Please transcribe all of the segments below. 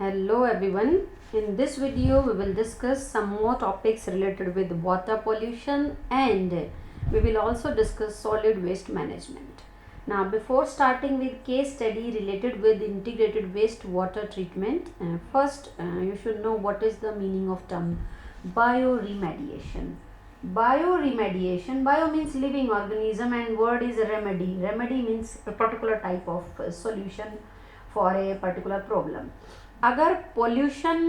Hello everyone. In this video we will discuss some more topics related with water pollution and we will also discuss solid waste management. Now before starting with case study related with integrated waste water treatment, first you should know what is the meaning of term bioremediation. Bioremediation, bio means living organism and word is remedy. Remedy means a particular type of solution for a particular problem. अगर pollution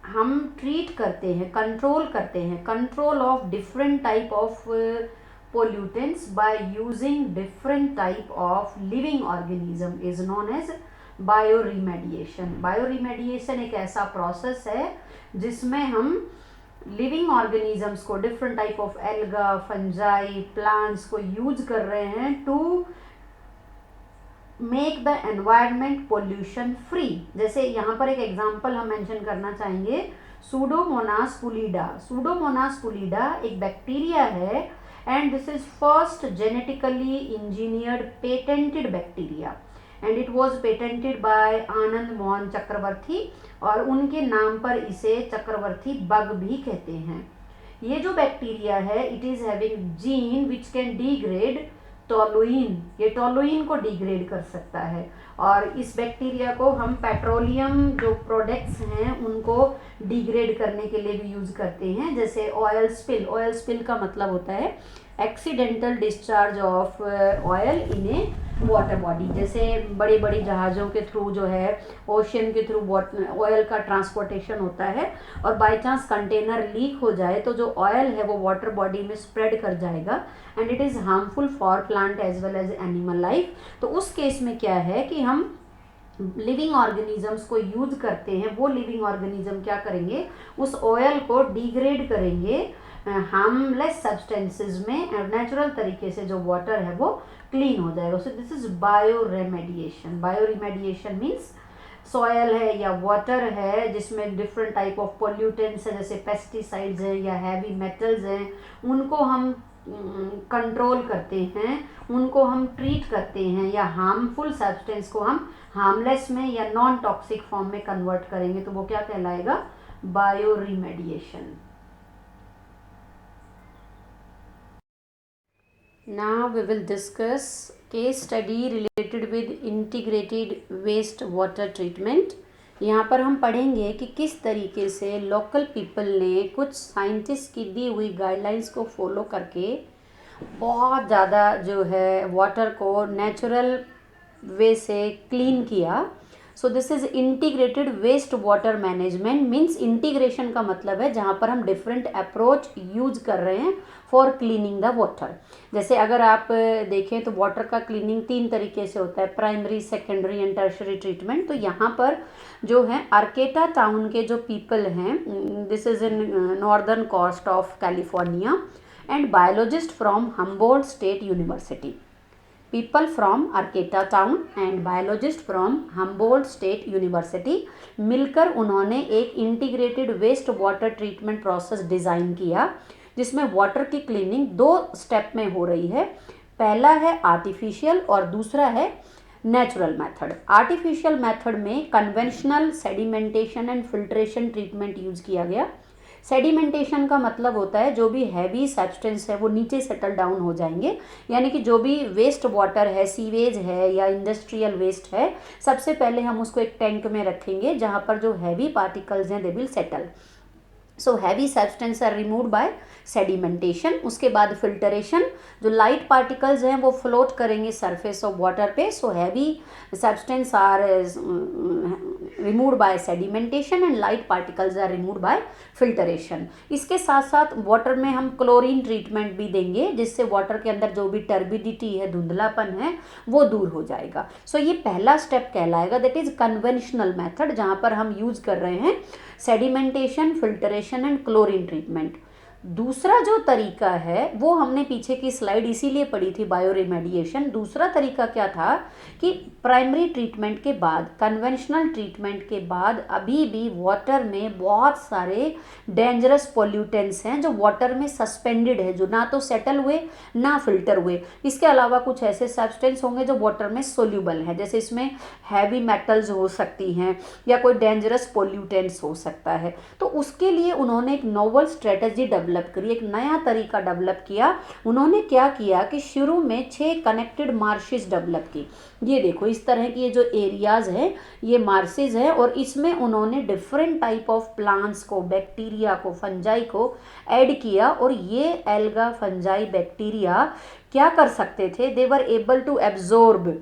हम treat करते हैं, control करते हैं, control of different type of pollutants by using different type of living organism is known as bioremediation. Bioremediation एक ऐसा process है जिसमें हम लिविंग ऑर्गेनिजम्स को, different type of algae, fungi, plants को यूज कर रहे हैं to make the environment pollution free. जैसे यहाँ पर एक एग्जांपल हम मेंशन करना चाहेंगे, सूडोमोनास पुलिडा. सूडोमोनास पुलिडा एक बैक्टीरिया है and this is first genetically engineered patented bacteria and it was patented by Anand Mohan Chakrabarty और उनके नाम पर इसे चक्रवर्ती बग भी कहते हैं. ये जो बैक्टीरिया है it is having gene which can degrade toluene. ये टोलुइन को डिग्रेड कर सकता है और इस बैक्टीरिया को हम पेट्रोलियम जो प्रोडक्ट्स हैं उनको डिग्रेड करने के लिए भी यूज करते हैं. जैसे ऑयल स्पिल. ऑयल स्पिल का मतलब होता है accidental discharge of oil in A water body. जैसे बड़ी बड़ी जहाज़ों के थ्रू जो है ओशियन के थ्रू ऑयल का ट्रांसपोर्टेशन होता है और बाय चांस कंटेनर लीक हो जाए तो जो ऑयल है वो वाटर बॉडी में स्प्रेड कर जाएगा and it is harmful for plant as well as animal life. तो उस केस में क्या है कि हम लिविंग ऑर्गेनिजम्स को यूज करते हैं. वो लिविंग ऑर्गेनिज्म क्या करेंगे, उस ऑयल को डिग्रेड करेंगे हार्मलेस सब्सटेंसेस में और नेचुरल तरीके से जो वाटर है वो क्लीन हो जाएगा. सो this is bioremediation. Bioremediation means soil है या वाटर है जिसमें डिफरेंट टाइप ऑफ पोल्यूटेंट्स है, जैसे पेस्टिसाइड्स हैं या हैवी मेटल्स हैं, उनको हम कंट्रोल करते हैं, उनको हम ट्रीट करते हैं या हार्मफुल सब्सटेंस को हम हार्मलेस में या नॉन टॉक्सिक फॉर्म में कन्वर्ट करेंगे तो वो क्या कहलाएगा, बायोरिमेडिएशन. Now we will discuss case study related with integrated waste water treatment. यहाँ पर हम पढ़ेंगे कि किस तरीके से लोकल पीपल ने कुछ साइंटिस्ट की दी हुई गाइडलाइंस को फॉलो करके बहुत ज़्यादा जो है वाटर को नेचुरल वे से क्लीन किया. So this is integrated waste water management. Means integration का मतलब है जहाँ पर हम डिफरेंट अप्रोच यूज कर रहे हैं फॉर क्लीनिंग द वाटर. जैसे अगर आप देखें तो वाटर का क्लीनिंग 3 तरीके से होता है, primary, secondary and tertiary treatment. तो यहाँ पर जो है अर्केटा टाउन के जो पीपल हैं, this is in northern coast of California and biologist from Humboldt State University. People from Arcata town and biologist from Humboldt State University मिलकर उन्होंने एक integrated waste water treatment process design किया जिसमें water की cleaning 2 step में हो रही है. पहला है आर्टिफिशियल और दूसरा है नेचुरल मेथड. आर्टिफिशियल मेथड में conventional sedimentation and filtration treatment use किया गया. सेडिमेंटेशन का मतलब होता है जो भी हैवी सब्सटेंस है वो नीचे सेटल डाउन हो जाएंगे, यानी कि जो भी वेस्ट वाटर है, सीवेज है या इंडस्ट्रियल वेस्ट है, सबसे पहले हम उसको एक टैंक में रखेंगे जहाँ पर जो हैवी पार्टिकल्स हैं they will settle. So heavy substance are removed by sedimentation. उसके बाद फिल्टरेशन, जो लाइट पार्टिकल्स हैं वो फ्लोट करेंगे सरफेस ऑफ वाटर पे. So heavy substance are removed by sedimentation and light particles are removed by filtration. इसके साथ साथ वाटर में हम क्लोरीन ट्रीटमेंट भी देंगे जिससे वाटर के अंदर जो भी टर्बिडिटी है, धुंधलापन है, वो दूर हो जाएगा. सो ये पहला स्टेप कहलाएगा, दैट इज कन्वेंशनल मेथड, जहाँ पर हम यूज कर रहे हैं sedimentation, filtration and chlorine treatment. दूसरा जो तरीका है वो हमने पीछे की स्लाइड इसीलिए पढ़ी थी, बायो रिमेडिएशन। दूसरा तरीका क्या था कि प्राइमरी ट्रीटमेंट के बाद, कन्वेंशनल ट्रीटमेंट के बाद अभी भी वाटर में बहुत सारे डेंजरस पोल्यूटेंट्स हैं जो वाटर में सस्पेंडेड है, जो ना तो सेटल हुए ना फिल्टर हुए। इसके अलावा कुछ ऐसे सब्सटेंस होंगे जो वाटर में सोल्यूबल हैं, जैसे इसमें हैवी मेटल्स हो सकती हैं या कोई डेंजरस पोल्यूटेंट्स हो सकता है। तो उसके लिए उन्होंने एक नोवल स्ट्रेटजी डेवलप करी, एक नया तरीका डेवलप किया। उन्होंने क्या किया कि शुरू में 6 कनेक्टेड मार्शेस डेवलप की। ये देखो इस तरह की ये जो एरियाज हैं ये मार्शेस है, और इसमें उन्होंने डिफरेंट टाइप ऑफ प्लांट्स को, बैक्टीरिया को, फंजाई को ऐड किया। और ये एल्गा, फंजाई, बैक्टीरिया क्या कर सकते थे, दे वर एबल टू एब्जॉर्ब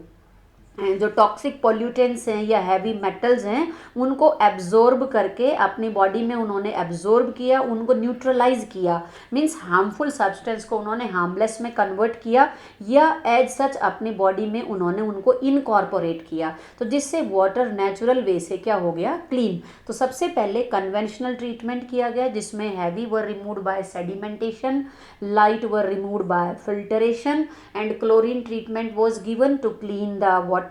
जो टॉक्सिक पॉल्यूटेंट्स हैं या हैवी मेटल्स हैं उनको एब्जॉर्ब करके अपनी बॉडी में उन्होंने एब्जॉर्ब किया, उनको न्यूट्रलाइज किया। मींस हार्मफुल सब्सटेंस को उन्होंने हार्मलेस में कन्वर्ट किया, या एज सच अपनी बॉडी में उन्होंने उनको इनकॉर्पोरेट किया, तो जिससे वाटर नेचुरल वे से क्या हो गया, क्लीन। तो सबसे पहले कन्वेंशनल ट्रीटमेंट किया गया जिसमें heavy were removed by sedimentation, light were removed by filtration, and chlorine treatment was given to clean the water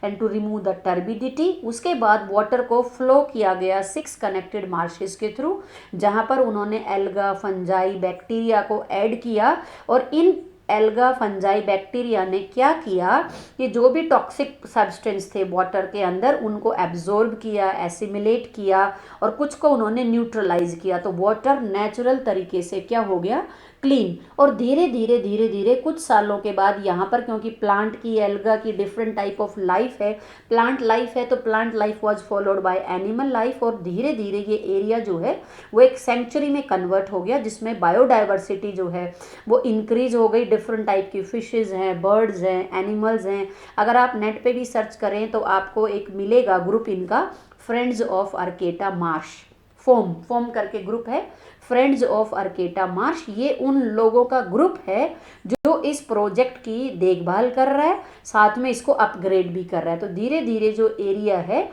and to remove the turbidity. उसके बाद वाटर को फ्लो किया गया 6 कनेक्टेड मार्शेस के थ्रू, जहां पर उन्होंने एल्गा, फंजाई, बैक्टीरिया को ऐड किया। और इन एल्गा, फंजाई, बैक्टीरिया ने क्या किया कि जो भी टॉक्सिक सब्सटेंस थे वाटर के अंदर उनको एब्जॉर्ब किया, एसिमिलेट किया, और कुछ को उन्होंने न्यूट्रलाइज किया। तो वाटर नेचुरल तरीके से क्या हो गया, क्लीन। और धीरे धीरे धीरे धीरे कुछ सालों के बाद यहाँ पर, क्योंकि प्लांट की, एल्गा की डिफरेंट टाइप ऑफ लाइफ है, प्लांट लाइफ है, तो plant life was followed by animal life, और धीरे धीरे ये एरिया जो है वो एक सेंचुरी में कन्वर्ट हो गया जिसमें बायोडाइवर्सिटी जो है वो इंक्रीज हो गई। डिफरेंट टाइप की फिशेज हैं, बर्ड्स हैं, एनिमल्स हैं। अगर आप नेट पे भी सर्च करें तो आपको एक मिलेगा ग्रुप इनका, फ्रेंड्स ऑफ अर्केटा मार्श, फोम करके ग्रुप है, फ्रेंड्स ऑफ अर्केटा मार्श। ये उन लोगों का ग्रुप है जो इस प्रोजेक्ट की देखभाल कर रहा है, साथ में इसको अपग्रेड भी कर रहा है। तो धीरे धीरे जो एरिया है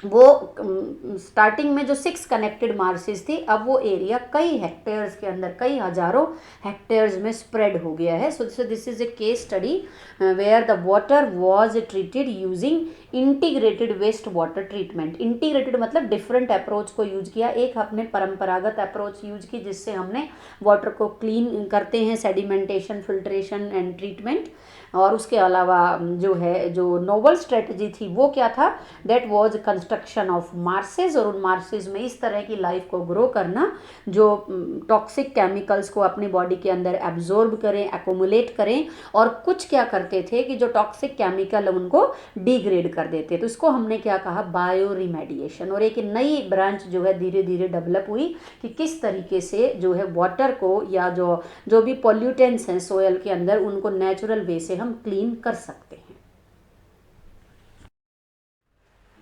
वो स्टार्टिंग में जो 6 कनेक्टेड मार्शेस थी, अब वो एरिया कई हेक्टेयर्स के अंदर, कई हजारों हेक्टेयर्स में स्प्रेड हो गया है। So this is a case study where the water was treated using integrated waste water treatment. Integrated मतलब डिफरेंट अप्रोच को यूज किया। एक हमने परंपरागत अप्रोच यूज की जिससे हमने वाटर को क्लीन करते हैं, सेडिमेंटेशन, फिल्ट्रेशन एंड ट्रीटमेंट। और उसके अलावा जो है, जो नोवल स्ट्रेटजी थी वो क्या था, that was construction of marches, और उन मार्शेस में इस तरह की लाइफ को ग्रो करना जो टॉक्सिक केमिकल्स को अपनी बॉडी के अंदर एब्जॉर्ब करें, एक्युमुलेट करें, और कुछ क्या करते थे कि जो टॉक्सिक केमिकल उनको डिग्रेड कर देते। तो इसको हमने क्या कहा, बायो रिमेडिएशन। और एक नई ब्रांच जो है धीरे धीरे डेवलप हुई कि किस तरीके से जो है वाटर को, या जो भी पॉल्यूटेंट्स हैं सोयल के अंदर, उनको नेचुरल वे से हम क्लीन कर सकते हैं।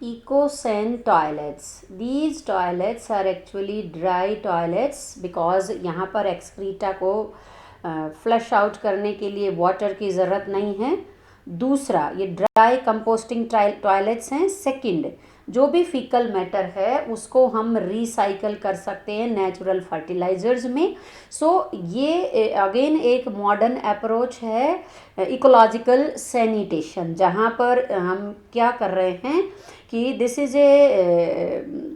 Ecosan toilets. These toilets are actually dry toilets because यहाँ पर एक्सक्रीटा को फ्लश आउट करने के लिए वाटर की ज़रूरत नहीं है। दूसरा, ये ड्राई कंपोस्टिंग टॉयलेट्स हैं। सेकंड, जो भी फीकल मैटर है उसको हम रिसाइकल कर सकते हैं नेचुरल फर्टिलाइजर्स में। सो ये अगेन एक मॉडर्न अप्रोच है इकोलॉजिकल सैनिटेशन, जहाँ पर हम क्या कर रहे हैं कि this is A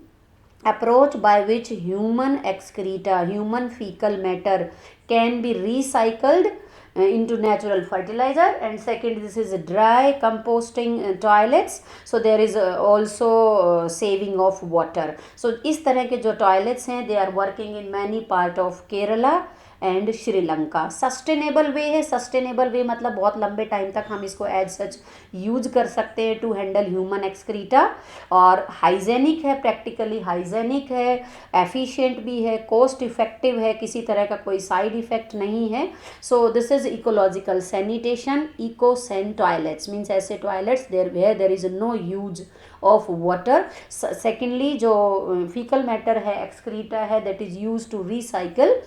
approach by which human excreta, human fecal matter can be recycled into natural fertilizer. And second, this is dry composting toilets, so there is also saving of water. So इस तरह के जो toilets हैं, they are working in many part of Kerala and Sri Lanka. Sustainable way है, sustainable वे मतलब बहुत लंबे time तक हम इसको एज सच यूज कर सकते हैं टू हैंडल ह्यूमन एक्सक्रीटा, और हाइजेनिक है, प्रैक्टिकली हाइजेनिक है, एफिशिएंट भी है, कॉस्ट इफेक्टिव है, किसी तरह का कोई साइड इफेक्ट नहीं है। So this is ecological sanitation. Ecosan toilets means ऐसे toilets there is no use of water. Secondly, जो फीकल मैटर है, एक्सक्रीटा है, that is use to recycle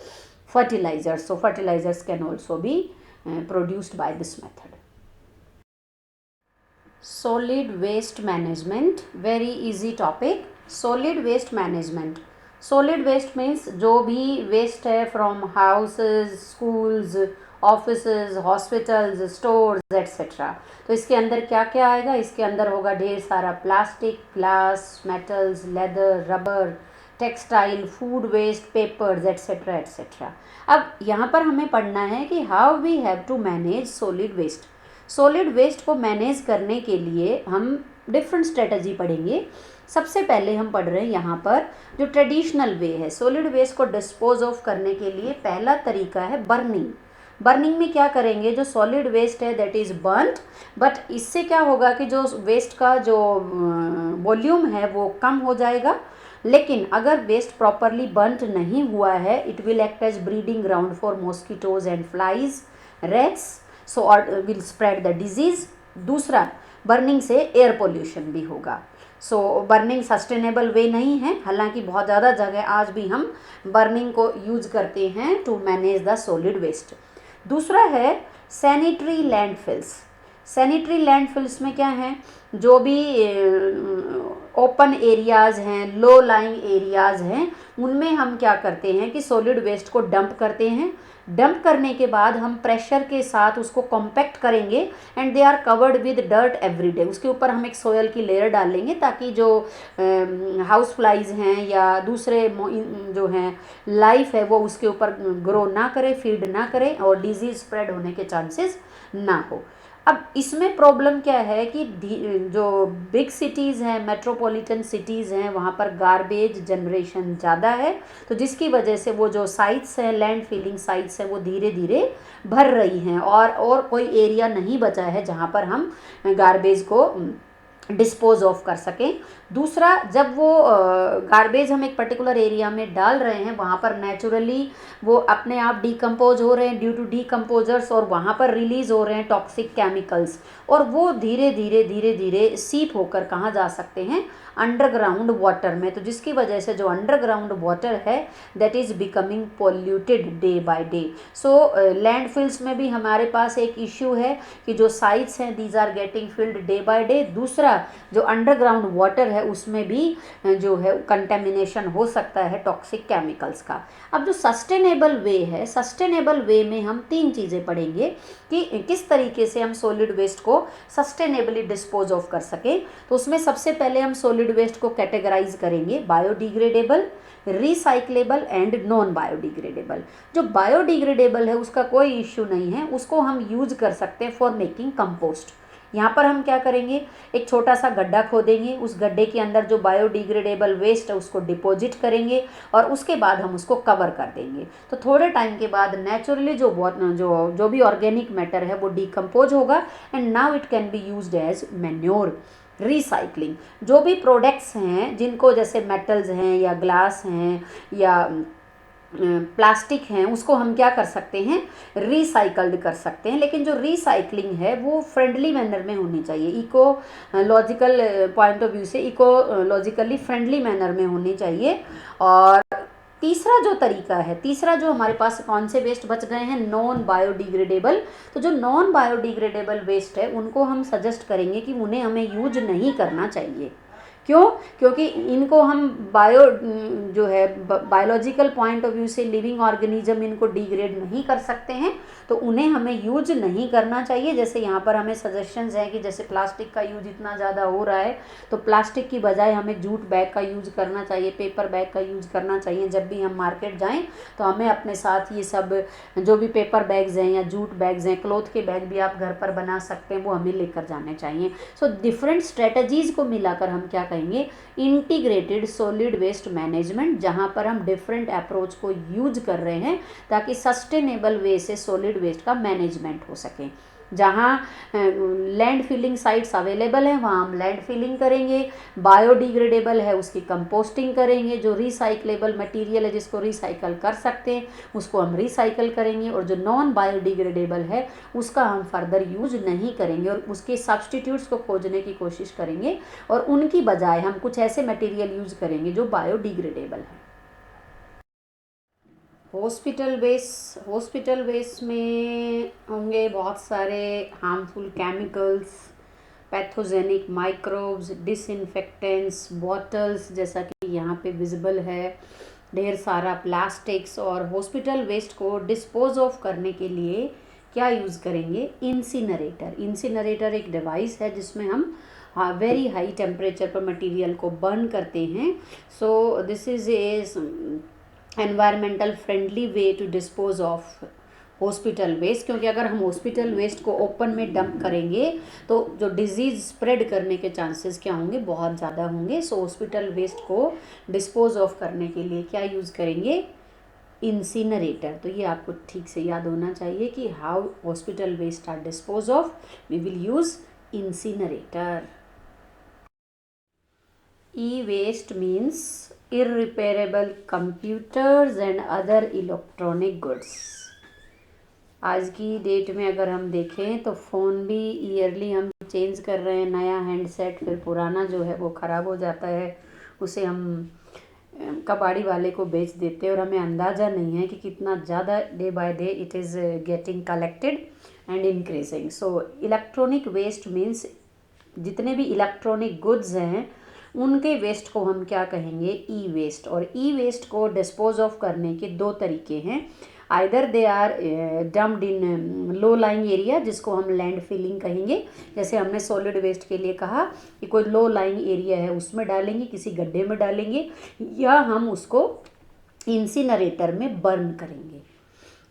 fertilizers. So fertilizers can also be produced by this method. Solid waste management, very easy topic. Solid waste management. Solid waste means जो भी waste है from houses, schools, offices, hospitals, stores etcetera. तो इसके अंदर क्या क्या आएगा? इसके अंदर होगा ढेर सारा plastic, glass, metals, leather, rubber, textile, food waste, papers etcetera etcetera. अब यहाँ पर हमें पढ़ना है कि how we have to manage solid waste. Solid waste को मैनेज करने के लिए हम डिफरेंट स्ट्रेटजी पढ़ेंगे। सबसे पहले हम पढ़ रहे हैं यहाँ पर जो ट्रेडिशनल वे है सॉलिड वेस्ट को डिस्पोज ऑफ करने के लिए। पहला तरीका है बर्निंग। बर्निंग में क्या करेंगे? जो सॉलिड वेस्ट है दैट इज़ बर्न्ड, बट इससे क्या होगा कि जो वेस्ट का जो वॉल्यूम है वो कम हो जाएगा। लेकिन अगर वेस्ट प्रॉपरली बर्न्ड नहीं हुआ है, it will act as breeding ground for mosquitoes and flies, rats, so will spread the disease. दूसरा, बर्निंग से एयर पोल्यूशन भी होगा। सो बर्निंग सस्टेनेबल वे नहीं है, हालांकि बहुत ज़्यादा जगह आज भी हम बर्निंग को यूज करते हैं to manage the solid waste. दूसरा है सैनिटरी लैंडफिल्स। सैनिटरी लैंडफिल्स में क्या है? जो भी ओपन एरियाज़ हैं, लो लाइंग एरियाज़ हैं, उनमें हम क्या करते हैं कि सॉलिड वेस्ट को डंप करते हैं। डंप करने के बाद हम प्रेशर के साथ उसको कॉम्पैक्ट करेंगे and they are covered with dirt every day. उसके ऊपर हम एक सोयल की लेयर डालेंगे ताकि जो हाउस फ्लाइज हैं या दूसरे जो हैं लाइफ है वो उसके ऊपर ग्रो ना करे, फीड ना करे और डिजीज स्प्रेड होने के चांसेस ना हो। अब इसमें प्रॉब्लम क्या है कि जो बिग सिटीज़ हैं, मेट्रोपॉलिटन सिटीज़ हैं, वहाँ पर गार्बेज जनरेशन ज़्यादा है, तो जिसकी वजह से वो जो साइट्स हैं, लैंड फिलिंग साइट्स हैं, वो धीरे धीरे भर रही हैं और कोई एरिया नहीं बचा है जहाँ पर हम गार्बेज को डिस्पोज ऑफ कर सकें। दूसरा, जब वो गार्बेज हम एक पर्टिकुलर एरिया में डाल रहे हैं, वहाँ पर नेचुरली वो अपने आप डिकम्पोज हो रहे हैं ड्यू टू डीकम्पोजर्स और वहाँ पर रिलीज हो रहे हैं टॉक्सिक केमिकल्स, और वो धीरे धीरे सीप होकर कहाँ जा सकते हैं? अंडरग्राउंड वाटर में। तो जिसकी वजह से जो अंडरग्राउंड वाटर है that is becoming polluted day by day. So landfills में भी हमारे पास एक इश्यू है कि जो साइट्स हैं these are getting filled day by day. दूसरा, जो अंडरग्राउंड वाटर है उसमें भी जो है कंटेमिनेशन हो सकता है टॉक्सिक केमिकल्स का। अब जो सस्टेनेबल वे है, सस्टेनेबल वे में हम 3 चीज़ें पढ़ेंगे कि किस तरीके से हम सॉलिड वेस्ट को सस्टेनेबली डिस्पोज ऑफ कर सकें। तो उसमें सबसे पहले हम सॉलिड वेस्ट को कैटेगराइज करेंगे biodegradable, recyclable and non biodegradable. जो बायोडिग्रेडेबल है उसका कोई इश्यू नहीं है, उसको हम यूज कर सकते हैं फॉर मेकिंग कंपोस्ट। यहाँ पर हम क्या करेंगे? एक छोटा सा गड्ढा खोदेंगे, उस गड्ढे के अंदर जो बायोडिग्रेडेबल वेस्ट है उसको डिपॉजिट करेंगे और उसके बाद हम उसको कवर कर देंगे। तो थोड़े टाइम के बाद नेचुरली जो भी ऑर्गेनिक मैटर है वो डिकम्पोज होगा and now it can be used as manure. Recycling, जो भी प्रोडक्ट्स हैं जिनको जैसे मेटल्स हैं या ग्लास हैं या प्लास्टिक हैं, उसको हम क्या कर सकते हैं? रिसाइकल्ड कर सकते हैं। लेकिन जो रिसाइकलिंग है वो फ्रेंडली मैनर में होनी चाहिए, ecological point of view से इको लॉजिकली फ्रेंडली मैनर में होनी चाहिए। और तीसरा जो तरीका है, तीसरा जो हमारे पास कौन से वेस्ट बच गए हैं? Non biodegradable. तो जो नॉन बायोडिग्रेडेबल वेस्ट है उनको हम सजेस्ट करेंगे कि उन्हें हमें यूज नहीं करना चाहिए। क्यों? क्योंकि इनको हम जो है बायोलॉजिकल पॉइंट ऑफ व्यू से लिविंग ऑर्गेनिज्म इनको डिग्रेड नहीं कर सकते हैं, तो उन्हें हमें यूज नहीं करना चाहिए। जैसे यहाँ पर हमें सजेशंस हैं कि जैसे प्लास्टिक का यूज इतना ज़्यादा हो रहा है तो प्लास्टिक की बजाय हमें जूट बैग का यूज करना चाहिए, पेपर बैग का यूज करना चाहिए। जब भी हम मार्केट जाएँ तो हमें अपने साथ ये सब जो भी पेपर बैग्स हैं या जूट बैग्स हैं, क्लॉथ के बैग भी आप घर पर बना सकते हैं, वो हमें लेकर जाने चाहिए। सो डिफरेंट स्ट्रेटजीज़ को मिलाकर हम क्या कहेंगे? इंटीग्रेटेड सॉलिड वेस्ट मैनेजमेंट, जहां पर हम डिफरेंट अप्रोच को यूज कर रहे हैं ताकि सस्टेनेबल वे से सॉलिड वेस्ट का मैनेजमेंट हो सके। जहाँ लैंड फिलिंग साइट्स अवेलेबल हैं वहाँ हम लैंड फिलिंग करेंगे, बायोडिग्रेडेबल है उसकी कंपोस्टिंग करेंगे, जो रिसाइक्लेबल मटेरियल है जिसको रिसाइकल कर सकते हैं उसको हम रिसाइकल करेंगे, और जो नॉन बायोडिग्रेडेबल है उसका हम फर्दर यूज नहीं करेंगे और उसके सब्सटीट्यूट्स को खोजने की कोशिश करेंगे और उनकी बजाय हम कुछ ऐसे मटेरियल यूज करेंगे जो बायोडिग्रेडेबल है। हॉस्पिटल वेस्ट में होंगे बहुत सारे harmful chemicals, pathogenic microbes, disinfectants, bottles जैसा कि यहाँ पे विजिबल है, ढेर सारा प्लास्टिक्स और हॉस्पिटल वेस्ट को डिस्पोज ऑफ करने के लिए क्या यूज़ करेंगे? इंसिनरेटर। इंसिनरेटर एक डिवाइस है जिसमें हम वेरी हाई टेम्परेचर पर मटेरियल को बर्न करते हैं। So this is a environmental friendly way to dispose of hospital waste, क्योंकि अगर हम हॉस्पिटल वेस्ट को ओपन में डंप करेंगे तो जो डिजीज़ स्प्रेड करने के चांसेस क्या होंगे? बहुत ज़्यादा होंगे। सो हॉस्पिटल वेस्ट को डिस्पोज ऑफ करने के लिए क्या यूज़ करेंगे? इंसिनरेटर। तो ये आपको ठीक से याद होना चाहिए कि how hospital waste are dispose of, we will use incinerator. E-waste means irreparable computers and other electronic goods। आज की डेट में अगर हम देखें तो फ़ोन भी ईयरली हम चेंज कर रहे हैं, नया हैंडसेट, फिर पुराना जो है वो ख़राब हो जाता है, उसे हम कबाड़ी वाले को बेच देते हैं और हमें अंदाज़ा नहीं है कि कितना ज़्यादा day by day it is getting collected and increasing. So electronic waste means जितने भी इलेक्ट्रॉनिक गुड्स हैं उनके वेस्ट को हम क्या कहेंगे? E waste. और ई वेस्ट को डिस्पोज ऑफ करने के दो तरीके हैं। Either they are dumped in low lying area, जिसको हम लैंड फिलिंग कहेंगे, जैसे हमने सॉलिड वेस्ट के लिए कहा कि कोई लो लाइंग एरिया है उसमें डालेंगे, किसी गड्ढे में डालेंगे, या हम उसको इंसिनरेटर में बर्न करेंगे।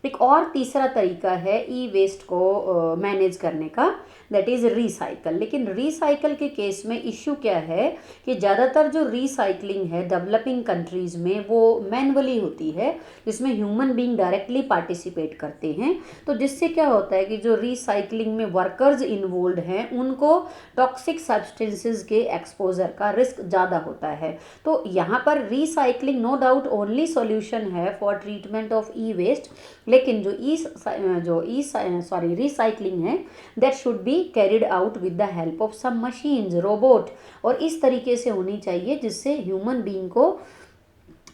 एक और तीसरा तरीका है ई वेस्ट को मैनेज करने का, दैट इज़ रिसाइकल। लेकिन रिसाइकल के केस में इश्यू क्या है कि ज़्यादातर जो रिसाइकलिंग है डेवलपिंग कंट्रीज़ में वो मैनुअली होती है, जिसमें ह्यूमन बीइंग डायरेक्टली पार्टिसिपेट करते हैं। तो जिससे क्या होता है कि जो रिसाइकलिंग में वर्कर्स इन्वॉल्व हैं उनको टॉक्सिक सब्सटेंसेस के एक्सपोजर का रिस्क ज़्यादा होता है। तो यहाँ पर recycling no doubt only solution है for treatment of e waste, लेकिन रिसाइकलिंग है that should be carried out with the help of some machines, robot, और इस तरीके से होनी चाहिए जिससे ह्यूमन बीइंग को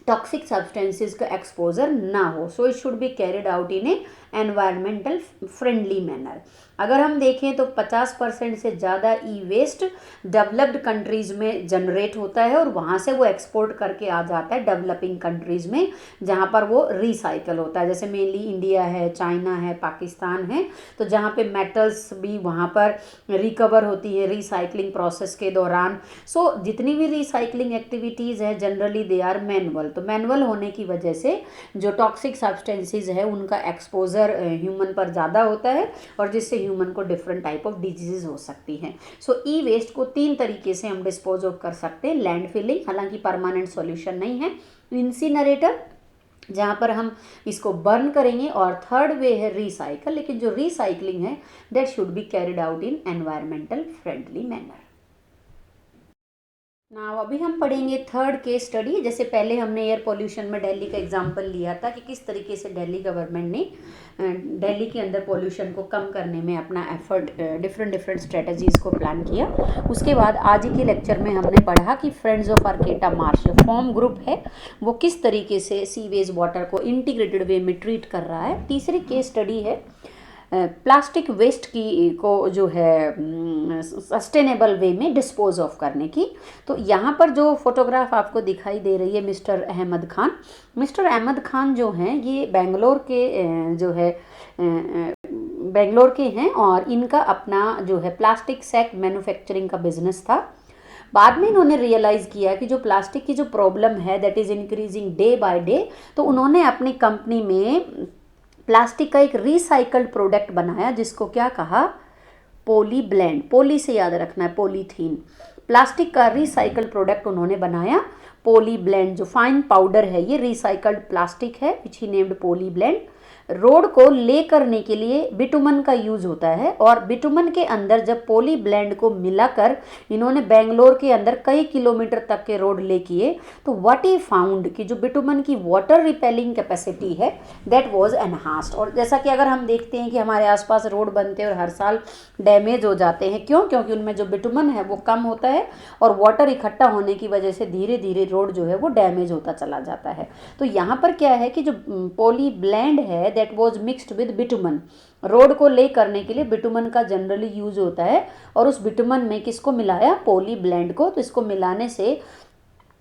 टॉक्सिक सब्सटेंसेस का एक्सपोजर ना हो। So it should be carried out in a environmental friendly manner. अगर हम देखें तो 50% से ज़्यादा ई वेस्ट डेवलप्ड कंट्रीज़ में जनरेट होता है और वहाँ से वो एक्सपोर्ट करके आ जाता है डेवलपिंग कंट्रीज़ में, जहाँ पर वो रिसाइकल होता है। जैसे मेनली इंडिया है, चाइना है, पाकिस्तान है, तो जहाँ पे मेटल्स भी वहाँ पर रिकवर होती है रिसाइकलिंग प्रोसेस के दौरान। सो जितनी भी रिसाइकलिंग एक्टिविटीज़ है जनरली दे आर मैनुअल। तो मैनुअल होने की वजह से जो टॉक्सिक सब्सटेंसेस है उनका एक्सपोजर ह्यूमन पर ज़्यादा होता है और जिससे ह्यूमन को डिफरेंट टाइप ऑफ डिजीज़ हो सकती हैं। सो ई वेस्ट को 3 तरीके से हम डिस्पोज ऑफ कर सकते हैं। लैंड फिलिंग, हालांकि परमानेंट सॉल्यूशन नहीं है, इंसिनरेटर जहाँ पर हम इसको बर्न करेंगे, और थर्ड वे है रिसाइकल। लेकिन जो रिसाइकलिंग है that should be carried out in environmental friendly manner. ना अभी हम पढ़ेंगे थर्ड केस स्टडी। जैसे पहले हमने एयर पोल्यूशन में दिल्ली का एग्जांपल लिया था कि किस तरीके से दिल्ली गवर्नमेंट ने दिल्ली के अंदर पोल्यूशन को कम करने में अपना एफर्ट डिफरेंट स्ट्रेटजीज़ को प्लान किया। उसके बाद आज ही के लेक्चर में हमने पढ़ा कि friends of Arcata marsh form group है वो किस तरीके से सीवेज वाटर को इंटीग्रेटेड वे में ट्रीट कर रहा है। तीसरी केस स्टडी है प्लास्टिक वेस्ट की को जो है सस्टेनेबल वे में डिस्पोज ऑफ करने की। तो यहाँ पर जो फोटोग्राफ आपको दिखाई दे रही है मिस्टर अहमद खान, मिस्टर अहमद खान जो हैं ये बेंगलोर के जो है बेंगलोर के हैं और इनका अपना जो है प्लास्टिक सैक मैन्युफैक्चरिंग का बिजनेस था। बाद में इन्होंने रियलाइज़ किया कि जो प्लास्टिक की जो प्रॉब्लम है that is increasing day by day, तो उन्होंने अपनी कंपनी में प्लास्टिक का एक रिसाइकल्ड प्रोडक्ट बनाया जिसको क्या कहा? पोली ब्लेंड। पोली से याद रखना है, पॉलीथीन। प्लास्टिक का रिसाइकल्ड प्रोडक्ट उन्होंने बनाया पोली ब्लेंड। जो फाइन पाउडर है ये रिसाइकल्ड प्लास्टिक है विच ही नेम्ड पोली ब्लेंड। रोड को ले करने के लिए बिटुमन का यूज़ होता है और बिटुमन के अंदर जब पोली ब्लेंड को मिलाकर इन्होंने बेंगलोर के अंदर कई किलोमीटर तक के रोड ले किए, तो व्हाट ही फाउंड कि जो बिटुमन की वाटर रिपेलिंग कैपेसिटी है दैट वाज एनहांस्ड। और जैसा कि अगर हम देखते हैं कि हमारे आसपास रोड बनते हैं और हर साल डैमेज हो जाते हैं, क्यों? क्योंकि उनमें जो बिटुमन है वो कम होता है और वाटर इकट्ठा होने की वजह से धीरे धीरे रोड जो है वो डैमेज होता चला जाता है। तो यहाँ पर क्या है कि जो पोली ब्लेंड है that was mixed with bitumen. Road को ले करने के लिए बिटुमन का जनरली यूज होता है और उस बिटुमन में किसको मिलाया? पोली ब्लेंड को। तो इसको मिलाने से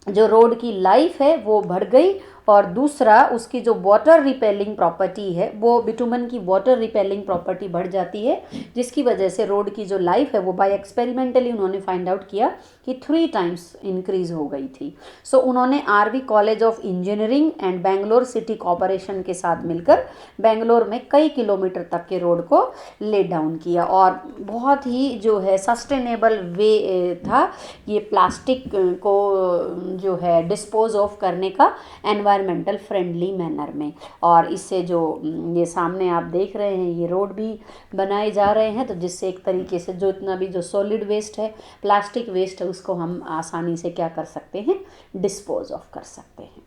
जो रोड की लाइफ है वो बढ़ गई और दूसरा उसकी जो वाटर रिपेलिंग प्रॉपर्टी है, वो बिटुमन की वाटर रिपेलिंग प्रॉपर्टी बढ़ जाती है, जिसकी वजह से रोड की जो लाइफ है वो बाय एक्सपेरिमेंटली उन्होंने फाइंड आउट किया कि 3 टाइम्स इंक्रीज हो गई थी। सो उन्होंने RV college of engineering and Bangalore city corporation के साथ मिलकर बेंगलोर में कई किलोमीटर तक के रोड को ले डाउन किया, और बहुत ही जो है सस्टेनेबल वे था ये प्लास्टिक को जो है डिस्पोज ऑफ करने का एनवायरमेंटल फ्रेंडली मैनर में। और इससे जो ये सामने आप देख रहे हैं ये रोड भी बनाए जा रहे हैं, तो जिससे एक तरीके से जो इतना भी जो सॉलिड वेस्ट है, प्लास्टिक वेस्ट है, उसको हम आसानी से क्या कर सकते हैं, डिस्पोज ऑफ कर सकते हैं।